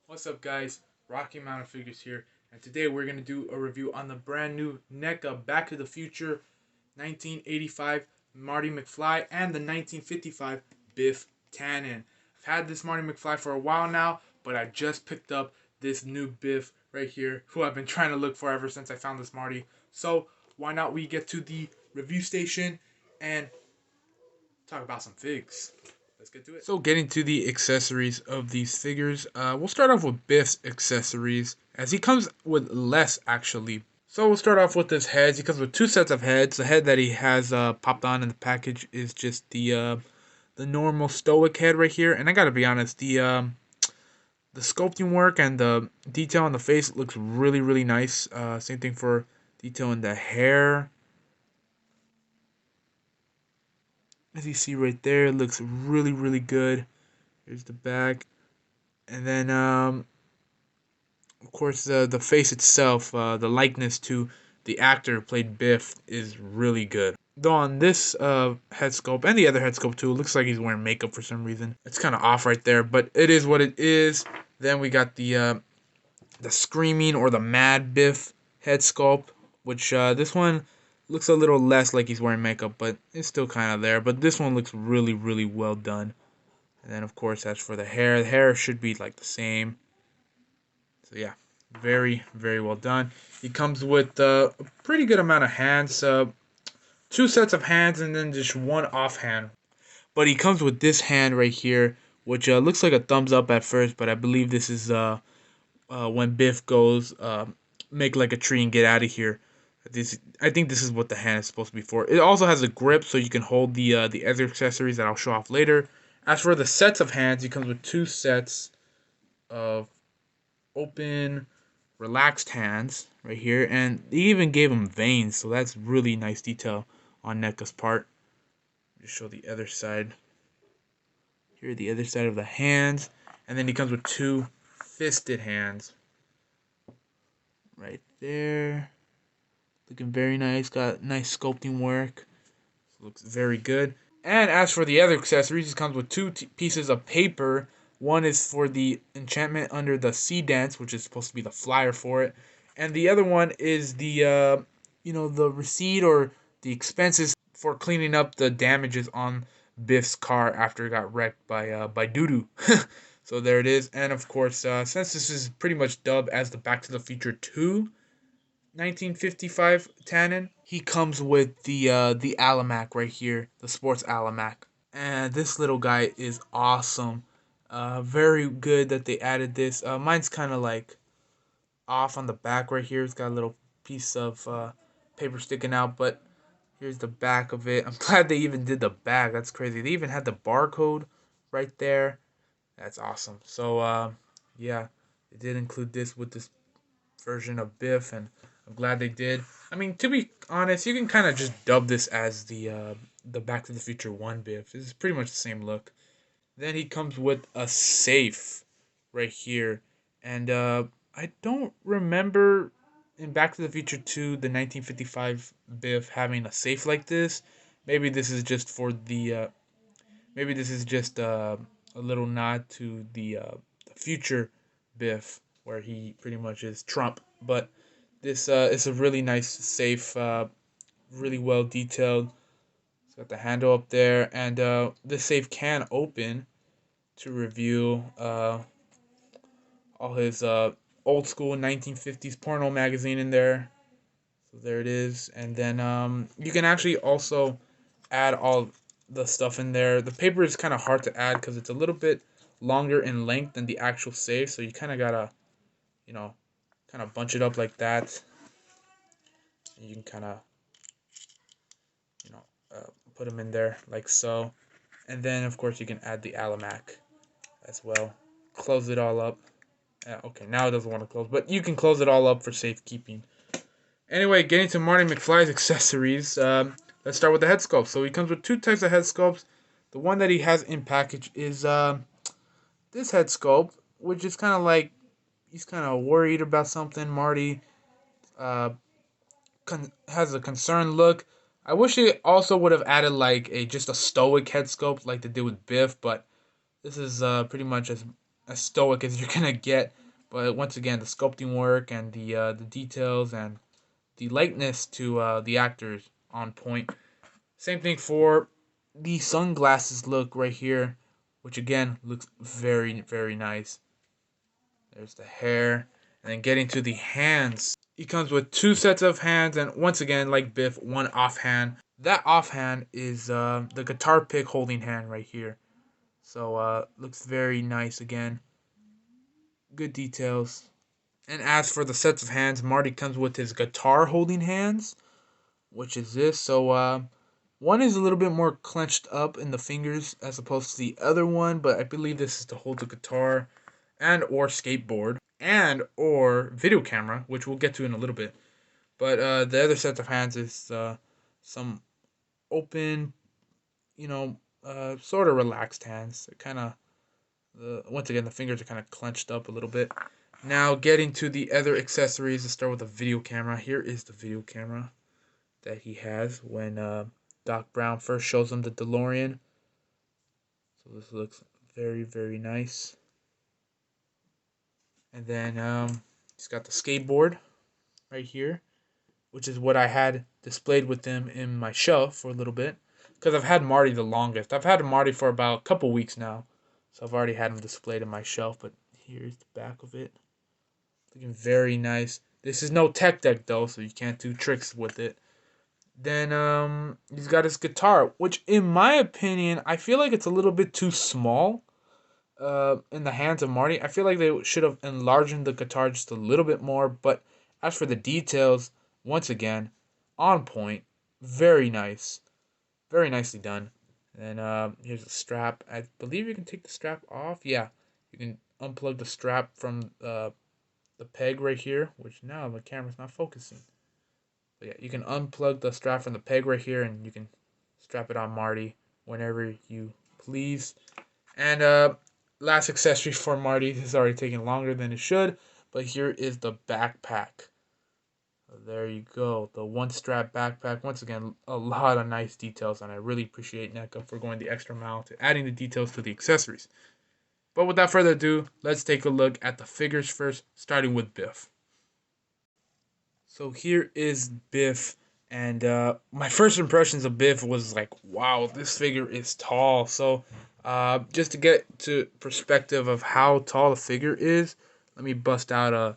What's up, guys? Rocky Mountain Figures here, and today we're going to do a review on the brand new Neca Back to the Future 1985 Marty McFly and the 1955 Biff Tanon. I've had this Marty McFly for a while now, but I just picked up this new Biff right here, who I've been trying to look for ever since I found this Marty. So why not we get to the review station and talk about some figs. Let's get to it. So getting to the accessories of these figures, we'll start off with Biff's accessories, as he comes with less actually. So we'll start off with his heads. He comes with two sets of heads. The head that he has popped on in the package is just the normal stoic head right here. And I gotta be honest, the sculpting work and the detail on the face looks really nice. Same thing for detail in the hair. As you see right there, it looks really good. Here's the back. And then, of course, the face itself, the likeness to the actor who played Biff is really good. Though on this head sculpt, and the other head sculpt too, it looks like he's wearing makeup for some reason. It's kind of off right there, but it is what it is. Then we got the Screaming or the Mad Biff head sculpt, which this one looks a little less like he's wearing makeup, but it's still kind of there. But this one looks really well done. And then, of course, as for the hair should be like the same. So, yeah, very well done. He comes with a pretty good amount of hands. Two sets of hands and then just one offhand. But he comes with this hand right here, which looks like a thumbs up at first, but I believe this is when Biff goes make like a tree and get out of here. I think this is what the hand is supposed to be for. It also has a grip, so you can hold the other accessories that I'll show off later. As for the sets of hands, he comes with two sets of open, relaxed hands right here, and they even gave him veins, so that's really nice detail on Neca's part. Just show the other side. Here, the other side of the hands, and then he comes with two fisted hands right there. Looking very nice. Got nice sculpting work. Looks very good. And as for the other accessories, it comes with two pieces of paper. One is for the enchantment under the sea dance, which is supposed to be the flyer for it, and the other one is the the receipt or the expenses for cleaning up the damages on Biff's car after it got wrecked by doo-doo. So there it is. And of course, since this is pretty much dubbed as the Back to the Future 2 1955 Tanon, he comes with the Alamac right here, the sports Alamac. And this little guy is awesome. Very good that they added this. Mine's kind of like off on the back right here. It's got a little piece of paper sticking out, but here's the back of it. I'm glad they even did the back. That's crazy. They even had the barcode right there. That's awesome. So yeah, they did include this with this version of Biff, and I'm glad they did. I mean, to be honest, you can kind of just dub this as the Back to the Future 1 Biff. This is pretty much the same look. Then he comes with a safe right here, and I don't remember in Back to the Future 2, the 1955 Biff having a safe like this. Maybe this is just for the maybe this is just a little nod to the future Biff, where he pretty much is Trump. But this is a really nice safe, really well detailed. It's got the handle up there, and this safe can open to reveal all his old school 1950s porno magazine in there. So there it is, and then you can actually also add all the stuff in there. The paper is kind of hard to add because it's a little bit longer in length than the actual safe, so you kind of gotta, kind of bunch it up like that. And you can kind of, put them in there like so. And then, of course, you can add the Alamac as well. Close it all up. Okay, now it doesn't want to close, but you can close it all up for safekeeping. Anyway, getting to Marty McFly's accessories, let's start with the head sculpt. So he comes with two types of head sculpts. The one that he has in package is this head sculpt, which is kind of like he's kind of worried about something. Marty uh, has a concerned look. I wish it also would have added like just a stoic head sculpt like they did with Biff, but this is pretty much as as stoic as you're gonna get. But once again, the sculpting work and the details and the likeness to the actors on point. Same thing for the sunglasses look right here, which again looks very, very nice. There's the hair. And then getting to the hands. He comes with two sets of hands, and once again, like Biff, one offhand. That offhand is the guitar pick holding hand right here. So looks very nice again. Good details. And as for the sets of hands, Marty comes with his guitar holding hands, which is this. So one is a little bit more clenched up in the fingers as opposed to the other one, but I believe this is to hold the guitar and or skateboard and or video camera, which we'll get to in a little bit. But the other set of hands is some open, sort of relaxed hands. Kind of, once again, the fingers are kind of clenched up a little bit. Now getting to the other accessories, let's start with the video camera. Here is the video camera that he has when Doc Brown first shows him the DeLorean. So this looks very, very nice. And then he's got the skateboard right here, which is what I had displayed with him in my shelf for a little bit. Because I've had Marty the longest. I've had Marty for about a couple weeks now. So I've already had him displayed in my shelf. But here's the back of it. Looking very nice. This is no tech deck though, so you can't do tricks with it. Then he's got his guitar, which in my opinion, I feel like it's a little bit too small in the hands of Marty. I feel like they should have enlarged the guitar just a little bit more. But as for the details, once again, on point. Very nice. Very nicely done. And here's the strap. I believe you can take the strap off. Yeah, you can unplug the strap from the peg right here, which now the camera's not focusing. But yeah, you can unplug the strap from the peg right here, and you can strap it on Marty whenever you please. And last accessory for Marty is already taking longer than it should, but here is the backpack. There you go, the one strap backpack. Once again, a lot of nice details, and I really appreciate Neca for going the extra mile to adding the details to the accessories. But without further ado, let's take a look at the figures first, starting with Biff. So here is Biff, and my first impressions of Biff was like, wow, this figure is tall. So just to get to perspective of how tall the figure is, let me bust out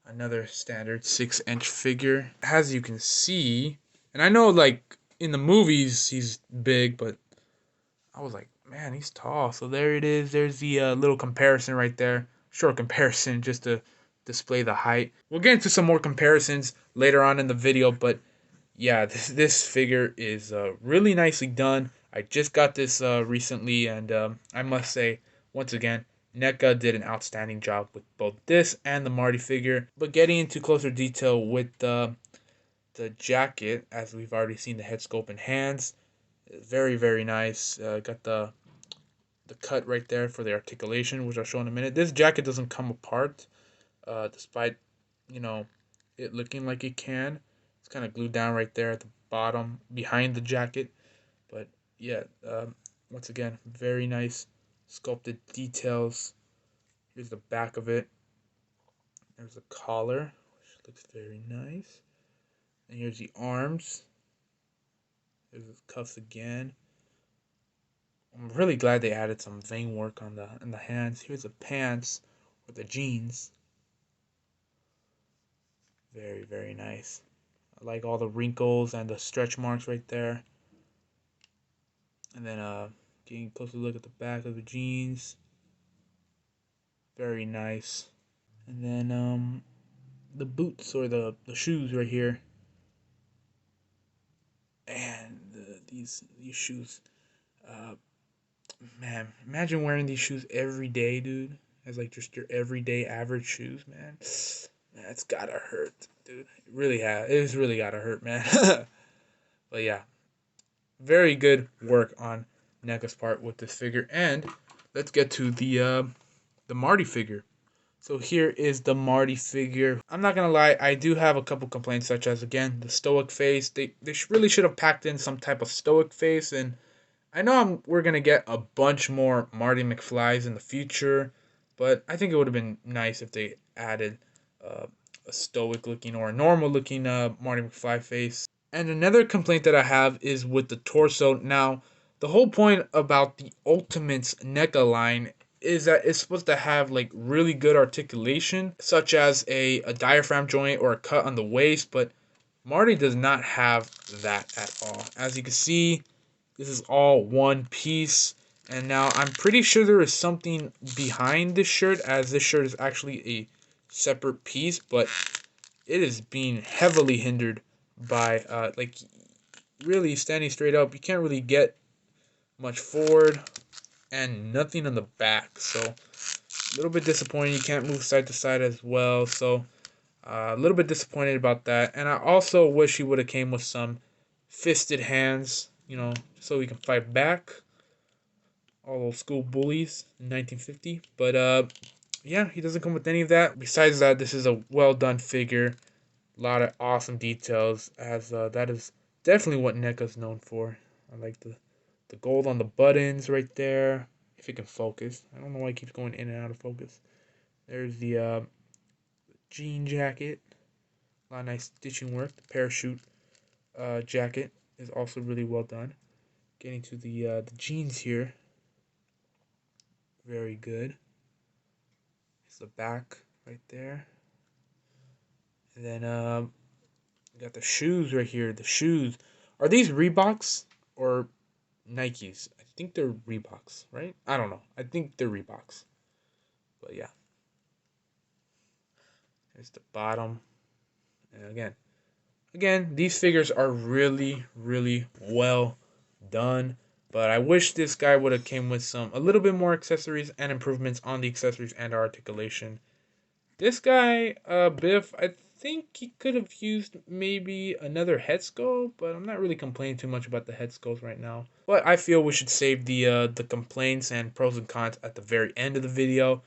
another standard 6-inch figure. As you can see, and I know like in the movies he's big, but I was like, man, he's tall. So there it is. There's the little comparison right there. Short comparison just to display the height. We'll get into some more comparisons later on in the video, but yeah, this figure is really nicely done. I just got this recently, and I must say, once again, Neca did an outstanding job with both this and the Marty figure. But getting into closer detail with the jacket, as we've already seen the head sculpt and hands, very, very nice. Got the cut right there for the articulation, which I'll show in a minute. This jacket doesn't come apart, despite, it looking like it can. It's kind of glued down right there at the bottom behind the jacket. But yeah, once again, very nice sculpted details. Here's the back of it. There's the collar, which looks very nice. And here's the arms. There's the cuffs again. I'm really glad they added some vein work on the hands. Here's the pants or the jeans. Very, very nice. I like all the wrinkles and the stretch marks right there. And then getting a closer look at the back of the jeans. Very nice. And then the boots or the shoes right here. And these shoes. Man, imagine wearing these shoes every day, dude. As like just your everyday average shoes, man. Man, it's gotta hurt, dude. It's really gotta hurt, man. But yeah, very good work on Neca's part with this figure. And let's get to the Marty figure. So here is the Marty figure. I'm not gonna lie, I do have a couple complaints, such as again the stoic face. They really should have packed in some type of stoic face, and I know we're going to get a bunch more Marty McFlys in the future. But I think it would have been nice if they added uh, a stoic looking or a normal looking Marty McFly face. And another complaint that I have is with the torso. Now, the whole point about the Ultimates NECA line is that it's supposed to have like really good articulation, such as a diaphragm joint or a cut on the waist, but Marty does not have that at all. As you can see, this is all one piece. And now I'm pretty sure there is something behind this shirt, as this shirt is actually a separate piece, but it is being heavily hindered by like really standing straight up. You can't really get much forward and nothing on the back. So a little bit disappointing. You can't move side to side as well. So a little bit disappointed about that. And I also wish he would have came with some fisted hands, you know, so we can fight back. All those school bullies in 1950. But yeah, he doesn't come with any of that. Besides that, this is a well done figure. A lot of awesome details, as that is definitely what NECA's known for. I like the gold on the buttons right there. If it can focus. I don't know why it keeps going in and out of focus. There's the jean jacket. A lot of nice stitching work. The parachute jacket is also really well done. Getting to the jeans here. Very good. It's the back right there. And then we got the shoes right here. The shoes. Are these Reeboks or Nikes? I think they're Reeboks, right? I don't know. I think they're Reeboks. But yeah. There's the bottom. And again, these figures are really, really well done. But I wish this guy would have came with a little bit more accessories and improvements on the accessories and articulation. This guy, Biff, I think he could have used maybe another head sculpt, but I'm not really complaining too much about the head sculpts right now. But I feel we should save the complaints and pros and cons at the very end of the video.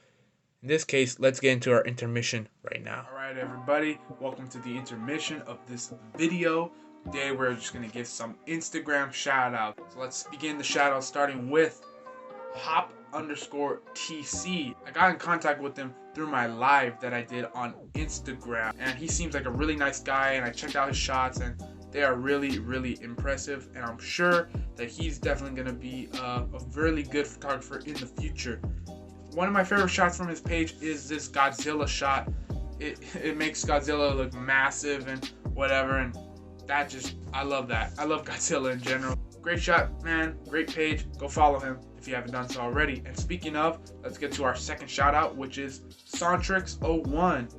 In this case, let's get into our intermission right now. Alright everybody, welcome to the intermission of this video. Today we're just going to give some Instagram shout out. So let's begin the shout out starting with hop_TC. I got in contact with him through my live that I did on Instagram, and he seems like a really nice guy, and I checked out his shots and they are really, really impressive, and I'm sure that he's definitely going to be a really good photographer in the future. One of my favorite shots from his page is this Godzilla shot. It makes Godzilla look massive and whatever, and that just, I love that. I love Godzilla in general. Great shot, man. Great page. Go follow him if you haven't done so already. And speaking of, let's get to our second shout out, which is Sontrix01.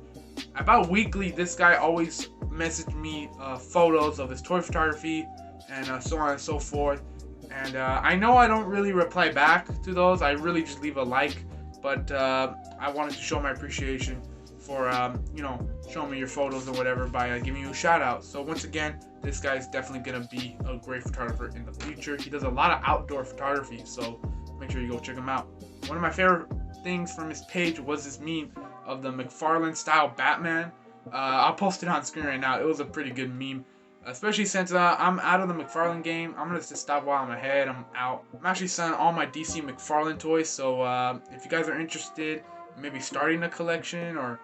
About weekly, this guy always messaged me photos of his toy photography and so on and so forth. And I know I don't really reply back to those. I really just leave a like. But I wanted to show my appreciation for, you know, showing me your photos or whatever by giving you a shout out. So once again, this guy is definitely going to be a great photographer in the future. He does a lot of outdoor photography, so make sure you go check him out. One of my favorite things from his page was this meme of the McFarlane style Batman. I'll post it on screen right now. It was a pretty good meme. Especially since I'm out of the McFarlane game. I'm going to just stop while I'm ahead. I'm out. I'm actually selling all my DC McFarlane toys. So if you guys are interested in maybe starting a collection, or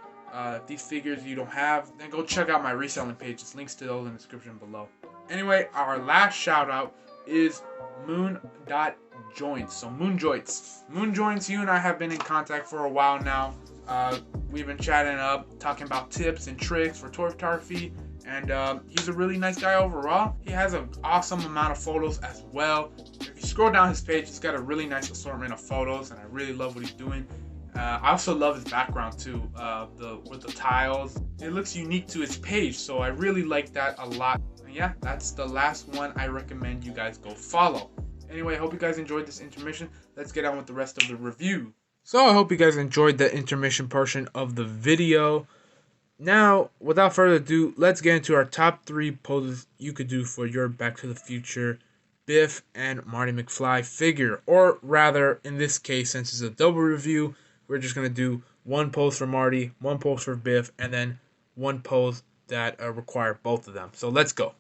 these figures you don't have, then go check out my reselling page. There's links to those in the description below. Anyway, our last shout out is Moon.Joints. So Moon Joints. Moon Joints, you and I have been in contact for a while now. We've been chatting up, talking about tips and tricks for toy photography. And he's a really nice guy overall. He has an awesome amount of photos as well. If you scroll down his page, he's got a really nice assortment of photos, and I really love what he's doing. I also love his background too, with the tiles. It looks unique to his page, so I really like that a lot. And yeah, that's the last one I recommend you guys go follow. Anyway, I hope you guys enjoyed this intermission. Let's get on with the rest of the review. So I hope you guys enjoyed the intermission portion of the video. Now, without further ado, let's get into our top 3 poses you could do for your Back to the Future Biff and Marty McFly figure. Or rather, in this case, since it's a double review, we're just going to do one pose for Marty, one pose for Biff, and then one pose that require both of them. So let's go.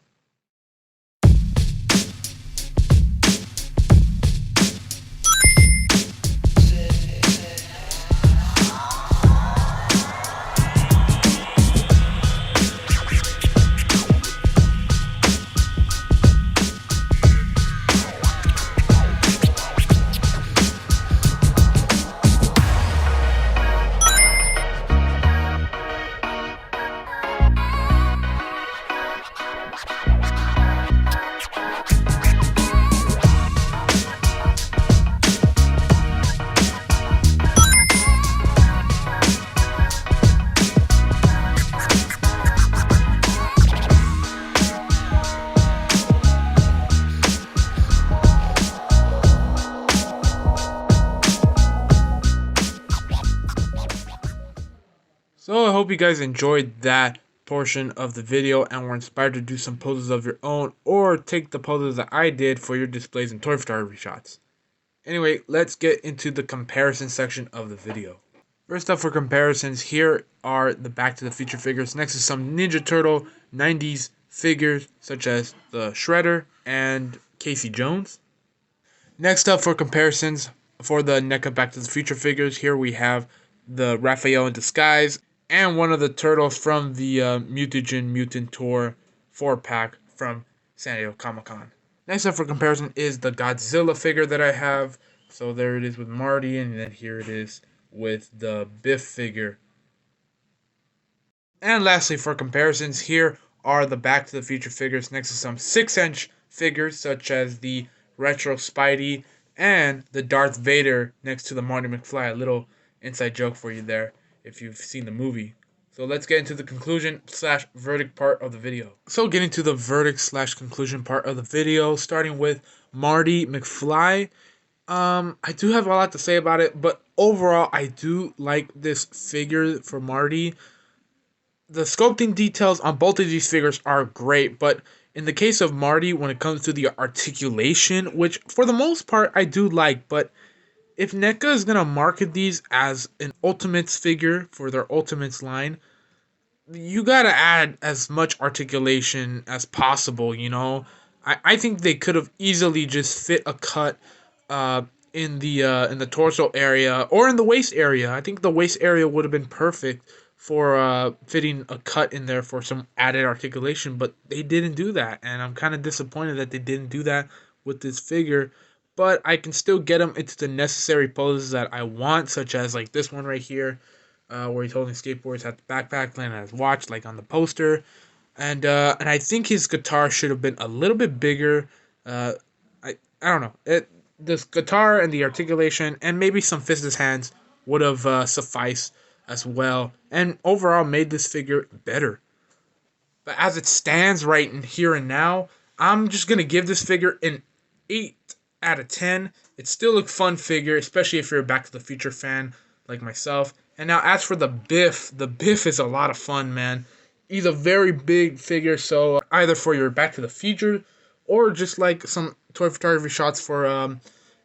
hope you guys enjoyed that portion of the video and were inspired to do some poses of your own, or take the poses that I did for your displays and toy photography shots. Anyway, let's get into the comparison section of the video. First up for comparisons, here are the Back to the Future figures. Next is some Ninja Turtle 90s figures such as the Shredder and Casey Jones. Next up for comparisons for the NECA Back to the Future figures, here we have the Raphael in disguise and one of the turtles from the Mutagen Mutant Tour 4-pack from San Diego Comic-Con. Next up for comparison is the Godzilla figure that I have. So there it is with Marty, and then here it is with the Biff figure. And lastly, for comparisons, here are the Back to the Future figures next to some 6-inch figures such as the Retro Spidey and the Darth Vader next to the Marty McFly. A little inside joke for you there if you've seen the movie. So let's get into the conclusion / verdict part of the video. So getting to the verdict / conclusion part of the video, starting with Marty McFly. I do have a lot to say about it, but overall, I do like this figure for Marty. The sculpting details on both of these figures are great, but in the case of Marty, when it comes to the articulation, which for the most part I do like, but if NECA is going to market these as an Ultimates figure for their Ultimates line, you got to add as much articulation as possible, you know? I think they could have easily just fit a cut in the torso area or in the waist area. I think the waist area would have been perfect for fitting a cut in there for some added articulation, but they didn't do that, and I'm kind of disappointed that they didn't do that with this figure. But I can still get him into the necessary poses that I want, such as like this one right here, where he's holding skateboards at the backpack, laying on his watch, like on the poster. And I think his guitar should have been a little bit bigger. I don't know. This guitar and the articulation and maybe some fisted hands would have sufficed as well, and overall made this figure better. But as it stands right in here and now, I'm just gonna give this figure an 8 out of 10. It's still a fun figure, especially if you're a Back to the Future fan like myself. And now as for the Biff is a lot of fun, man. He's a very big figure, so either for your Back to the Future or just like some toy photography shots for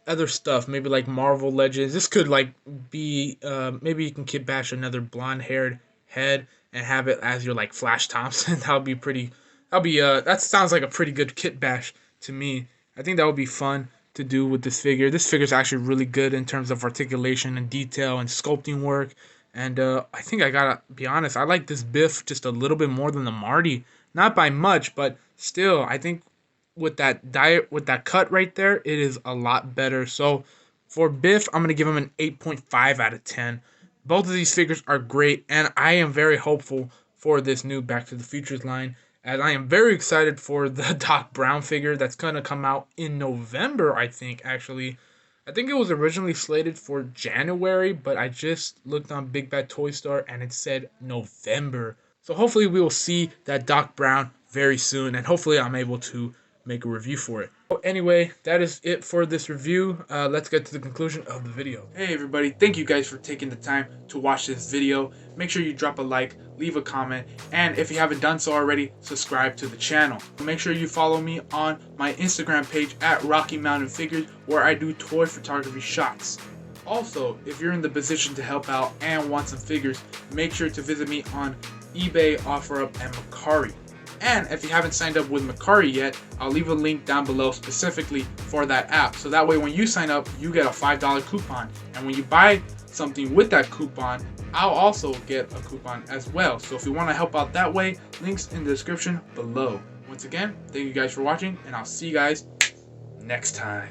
other stuff, maybe like Marvel Legends. This could like be maybe you can kit bash another blonde haired head and have it as your like Flash Thompson. That sounds like a pretty good kit bash to me. I think that would be fun to do with this figure. This figure is actually really good in terms of articulation and detail and sculpting work. And I think I gotta be honest, I like this Biff just a little bit more than the Marty. Not by much, but still, I think with that cut right there, it is a lot better. So for Biff, I'm gonna give him an 8.5 out of 10. Both of these figures are great, and I am very hopeful for this new Back to the Futures line, as I am very excited for the Doc Brown figure that's gonna come out in November, I think, actually. I think it was originally slated for January, but I just looked on Big Bad Toy Store and it said November. So hopefully we will see that Doc Brown very soon, and hopefully I'm able to make a review for it. So anyway, that is it for this review. Let's get to the conclusion of the video. Hey everybody, thank you guys for taking the time to watch this video. Make sure you drop a like, leave a comment, and if you haven't done so already, subscribe to the channel. Make sure you follow me on my Instagram page at Rocky Mountain Figures, where I do toy photography shots. Also, if you're in the position to help out and want some figures, make sure to visit me on eBay, OfferUp, and Mercari. And if you haven't signed up with Mercari yet, I'll leave a link down below specifically for that app. So that way when you sign up, you get a $5 coupon. And when you buy something with that coupon, I'll also get a coupon as well. So if you want to help out that way, links in the description below. Once again, thank you guys for watching, and I'll see you guys next time.